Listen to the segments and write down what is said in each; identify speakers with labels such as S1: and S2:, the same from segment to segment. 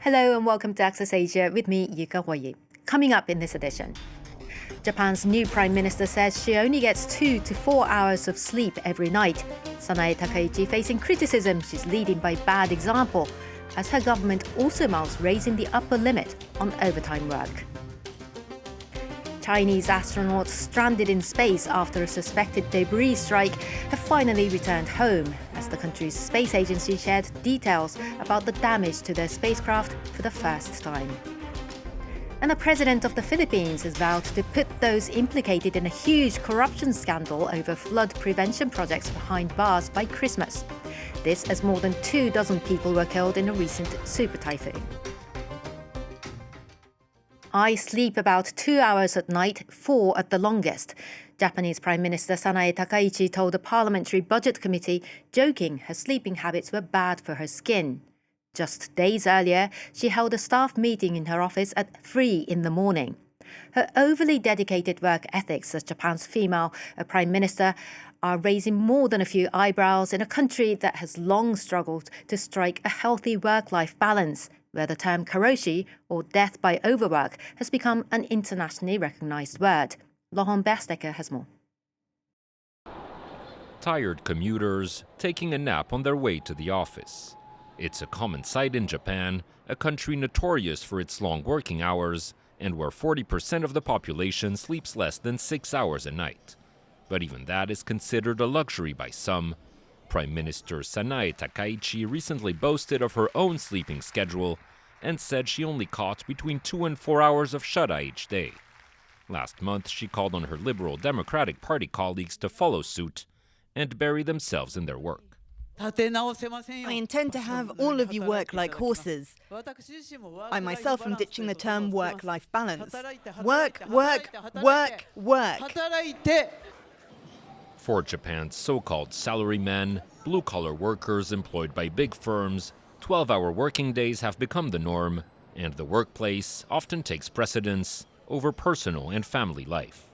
S1: Hello and welcome to Access Asia with me, Yuka Hoyi. Coming up in this edition, Japan's new Prime Minister says she only gets 2 to 4 hours of sleep every night. Sanae Takaichi facing criticism she's leading by bad example, as her government also mouths raising the upper limit on overtime work. Chinese astronauts stranded in space after a suspected debris strike have finally returned home, as the country's space agency shared details about the damage to their spacecraft for the first time. And the president of the Philippines has vowed to put those implicated in a huge corruption scandal over flood prevention projects behind bars by Christmas. This as more than 24 people were killed in a recent super typhoon. I sleep about 2 hours at night, 4 at the longest. Japanese Prime Minister Sanae Takaichi told the Parliamentary Budget Committee, joking her sleeping habits were bad for her skin. Just days earlier, she held a staff meeting in her office at 3 in the morning. Her overly dedicated work ethics as Japan's female Prime Minister are raising more than a few eyebrows in a country that has long struggled to strike a healthy work-life balance, where the term karoshi, or death by overwork, has become an internationally recognized word. Lohan Berstecker has more.
S2: Tired commuters taking a nap on their way to the office. It's a common sight in Japan, a country notorious for its long working hours, and where 40% of the population sleeps less than 6 hours a night. But even that is considered a luxury by some. Prime Minister Sanae Takaichi recently boasted of her own sleeping schedule and said she only caught between 2 and 4 hours of shut-eye each day. Last month, she called on her Liberal Democratic Party colleagues to follow suit and bury themselves in their work.
S3: I intend to have all of you work like horses. I myself am ditching the term work-life balance. Work, work, work, work.
S2: For Japan's so-called salarymen, blue-collar workers employed by big firms, 12-hour working days have become the norm, and the workplace often takes precedence over personal and family life.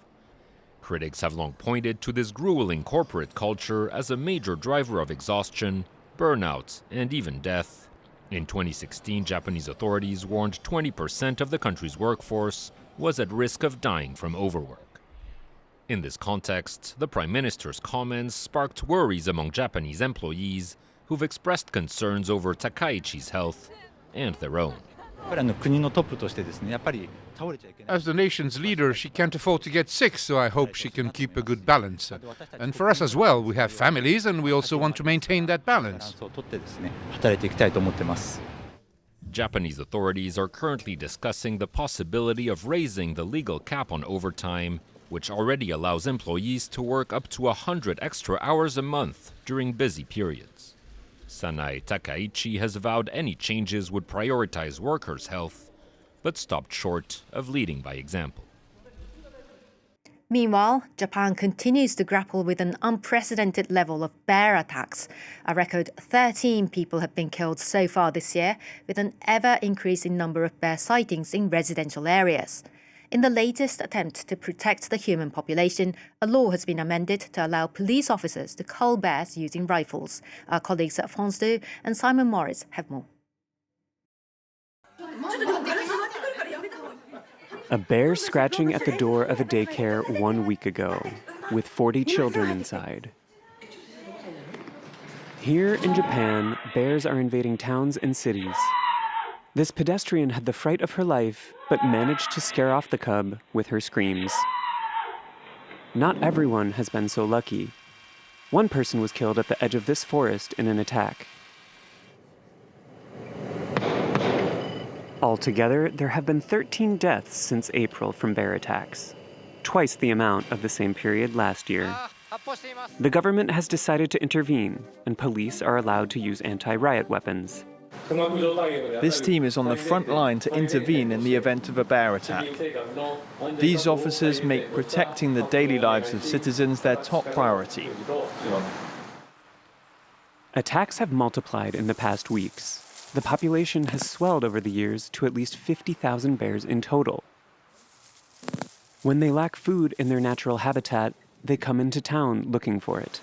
S2: Critics have long pointed to this grueling corporate culture as a major driver of exhaustion, burnout, and even death. In 2016, Japanese authorities warned 20% of the country's workforce was at risk of dying from overwork. In this context, the Prime Minister's comments sparked worries among Japanese employees who've expressed concerns over Takaichi's health and their own.
S4: As the nation's leader, she can't afford to get sick, so I hope she can keep a good balance. And for us as well, we have families and we also want to maintain that balance.
S2: Japanese authorities are currently discussing the possibility of raising the legal cap on overtime, which already allows employees to work up to 100 extra hours a month during busy periods. Sanae Takaichi has vowed any changes would prioritize workers' health, but stopped short of leading by example.
S1: Meanwhile, Japan continues to grapple with an unprecedented level of bear attacks. A record 13 people have been killed so far this year, with an ever-increasing number of bear sightings in residential areas. In the latest attempt to protect the human population, a law has been amended to allow police officers to cull bears using rifles. Our colleagues at France 2 and Simon Morris have more.
S5: A bear scratching at the door of a daycare 1 week ago, with 40 children inside. Here in Japan, bears are invading towns and cities. This pedestrian had the fright of her life, but managed to scare off the cub with her screams. Not everyone has been so lucky. One person was killed at the edge of this forest in an attack. Altogether, there have been 13 deaths since April from bear attacks, twice the amount of the same period last year. The government has decided to intervene, and police are allowed to use anti-riot weapons.
S6: This team is on the front line to intervene in the event of a bear attack. These officers make protecting the daily lives of citizens their top priority.
S5: Attacks have multiplied in the past weeks. The population has swelled over the years to at least 50,000 bears in total. When they lack food in their natural habitat, they come into town looking for it.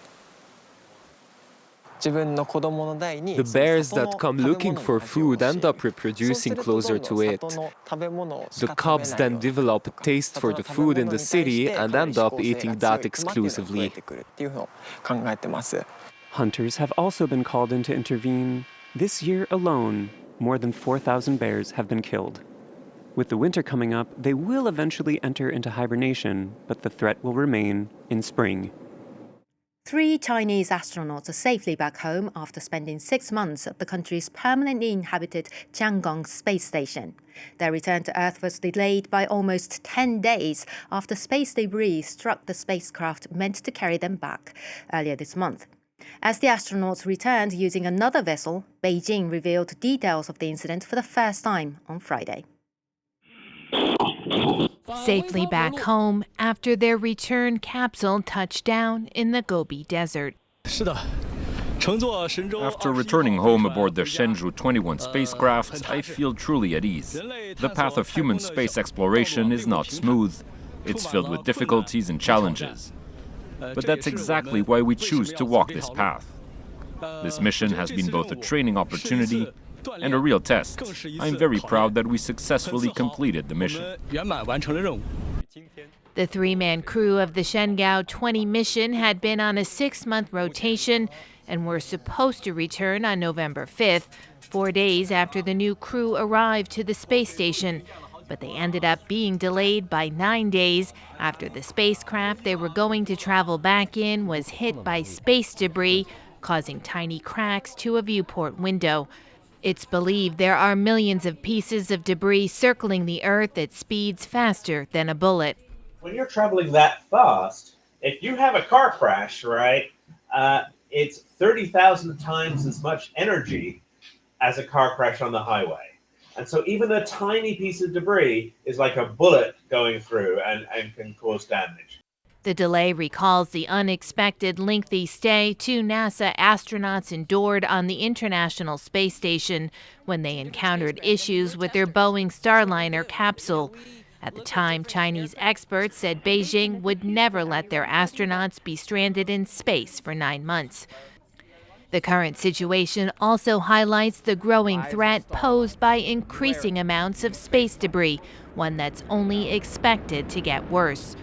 S7: The bears that come looking for food end up reproducing closer to it. The cubs then develop a taste for the food in the city and end up eating that exclusively.
S5: Hunters have also been called in to intervene. This year alone, more than 4,000 bears have been killed. With the winter coming up, they will eventually enter into hibernation, but the threat will remain in spring.
S1: 3 Chinese astronauts are safely back home after spending 6 months at the country's permanently inhabited Tiangong space station. Their return to Earth was delayed by almost 10 days after space debris struck the spacecraft meant to carry them back earlier this month. As the astronauts returned using another vessel, Beijing revealed details of the incident for the first time on Friday.
S8: Safely back home after their return capsule touched down in the Gobi Desert.
S2: After returning home aboard the Shenzhou 21 spacecraft, I feel truly at ease. The path of human space exploration is not smooth. It's filled with difficulties and challenges. But that's exactly why we choose to walk this path. This mission has been both a training opportunity and a real test. I'm very proud that we successfully completed the mission.
S8: The 3-man crew of the Shenzhou 20 mission had been on a 6-month rotation and were supposed to return on November 5th, 4 days after the new crew arrived to the space station. But they ended up being delayed by 9 days after the spacecraft they were going to travel back in was hit by space debris, causing tiny cracks to a viewport window. It's believed there are millions of pieces of debris circling the Earth at speeds faster than a bullet.
S9: When you're traveling that fast, if you have a car crash, right, it's 30,000 times as much energy as a car crash on the highway. And so even a tiny piece of debris is like a bullet going through and can cause damage.
S8: The delay recalls the unexpected lengthy stay 2 NASA astronauts endured on the International Space Station when they encountered issues with their Boeing Starliner capsule. At the time, Chinese experts said Beijing would never let their astronauts be stranded in space for 9 months. The current situation also highlights the growing threat posed by increasing amounts of space debris, one that's only expected to get worse.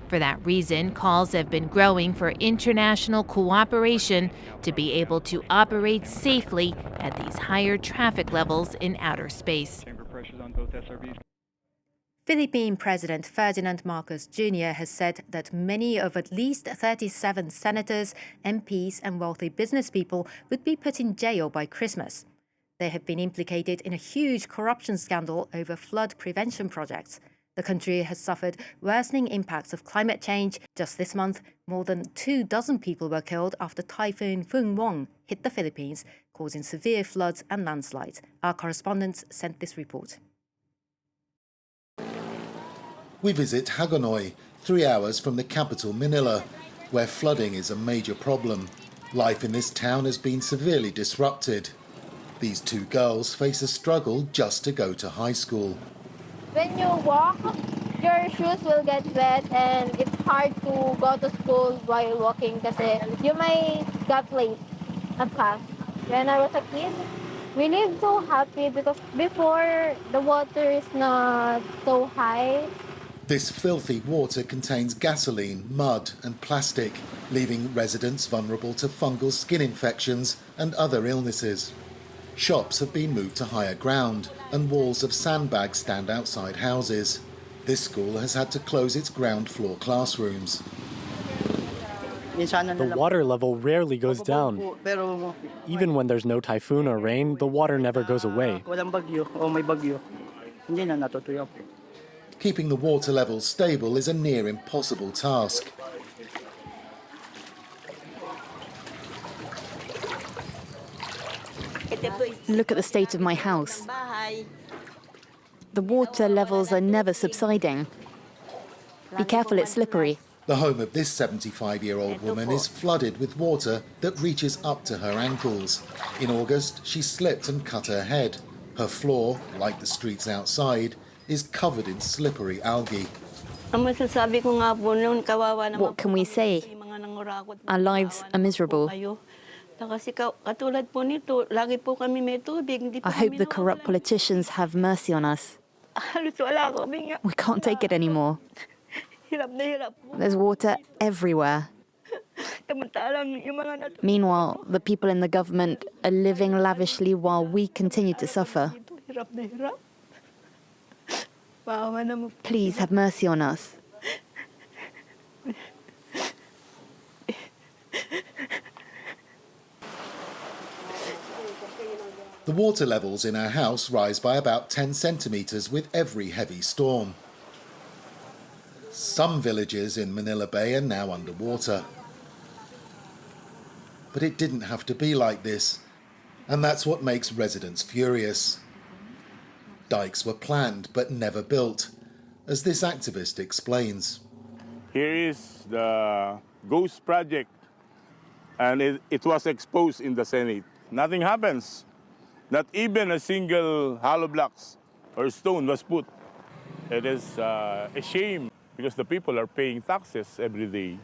S8: For that reason, calls have been growing for international cooperation to be able to operate safely at these higher traffic levels in outer space.
S1: Philippine President Ferdinand Marcos Jr. has said that many of at least 37 senators, MPs and wealthy business people would be put in jail by Christmas. They have been implicated in a huge corruption scandal over flood prevention projects. The country has suffered worsening impacts of climate change. Just this month, more than 24 people were killed after Typhoon Fung hit the Philippines, causing severe floods and landslides. Our correspondents sent this report.
S10: We visit Hagonoy, 3 hours from the capital Manila, where flooding is a major problem. Life in this town has been severely disrupted. These 2 girls face a struggle just to go to high school.
S11: When you walk, your shoes will get wet and it's hard to go to school while walking kasi you may get late at class. When I was a kid, we lived so happy because before the water is not so high.
S10: This filthy water contains gasoline, mud and plastic, leaving residents vulnerable to fungal skin infections and other illnesses. Shops have been moved to higher ground and walls of sandbags stand outside houses. This school has had to close its ground floor classrooms.
S12: The water level rarely goes down. Even when there's no typhoon or rain, the water never goes away.
S10: Keeping the water level stable is a near impossible task.
S13: Look at the state of my house. The water levels are never subsiding. Be careful, it's slippery.
S10: The home of this 75-year-old woman is flooded with water that reaches up to her ankles. In August, she slipped and cut her head. Her floor, like the streets outside, is covered in slippery algae.
S13: What can we say? Our lives are miserable. I hope the corrupt politicians have mercy on us. We can't take it anymore. There's water everywhere. Meanwhile, the people in the government are living lavishly while we continue to suffer. Please have mercy on us.
S10: The water levels in our house rise by about 10 centimetres with every heavy storm. Some villages in Manila Bay are now underwater. But it didn't have to be like this, and that's what makes residents furious. Dikes were planned but never built, as this activist explains.
S14: Here is the Ghost Project, and it was exposed in the Senate. Nothing happens. Not even a single hollow blocks or stone was put. It is a shame because the people are paying taxes every day.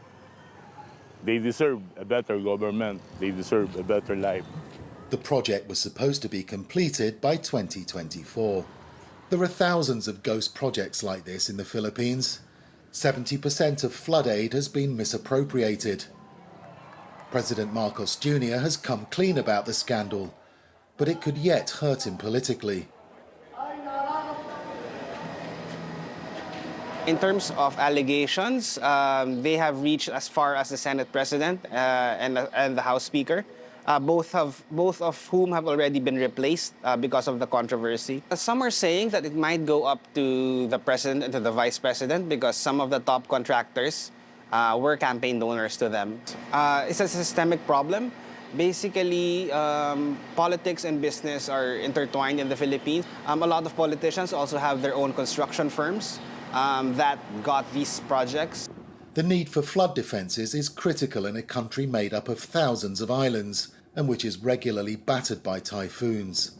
S14: They deserve a better government. They deserve a better life.
S10: The project was supposed to be completed by 2024. There are thousands of ghost projects like this in the Philippines. 70% of flood aid has been misappropriated. President Marcos Jr. has come clean about the scandal, but it could yet hurt him politically.
S15: In terms of allegations, they have reached as far as the Senate President and the House Speaker, both of whom have already been replaced because of the controversy. Some are saying that it might go up to the President and to the Vice President because some of the top contractors were campaign donors to them. It's a systemic problem. Basically, politics and business are intertwined in the Philippines. A lot of politicians also have their own construction firms that got these projects.
S10: The need for flood defences is critical in a country made up of thousands of islands and which is regularly battered by typhoons.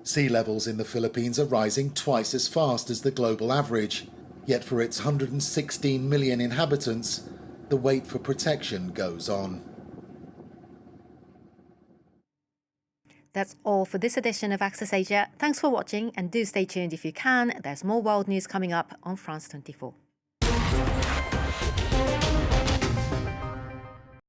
S10: Sea levels in the Philippines are rising twice as fast as the global average, yet for its 116 million inhabitants, the wait for protection goes on.
S1: That's all for this edition of Access Asia. Thanks for watching and do stay tuned if you can. There's more world news coming up on France 24.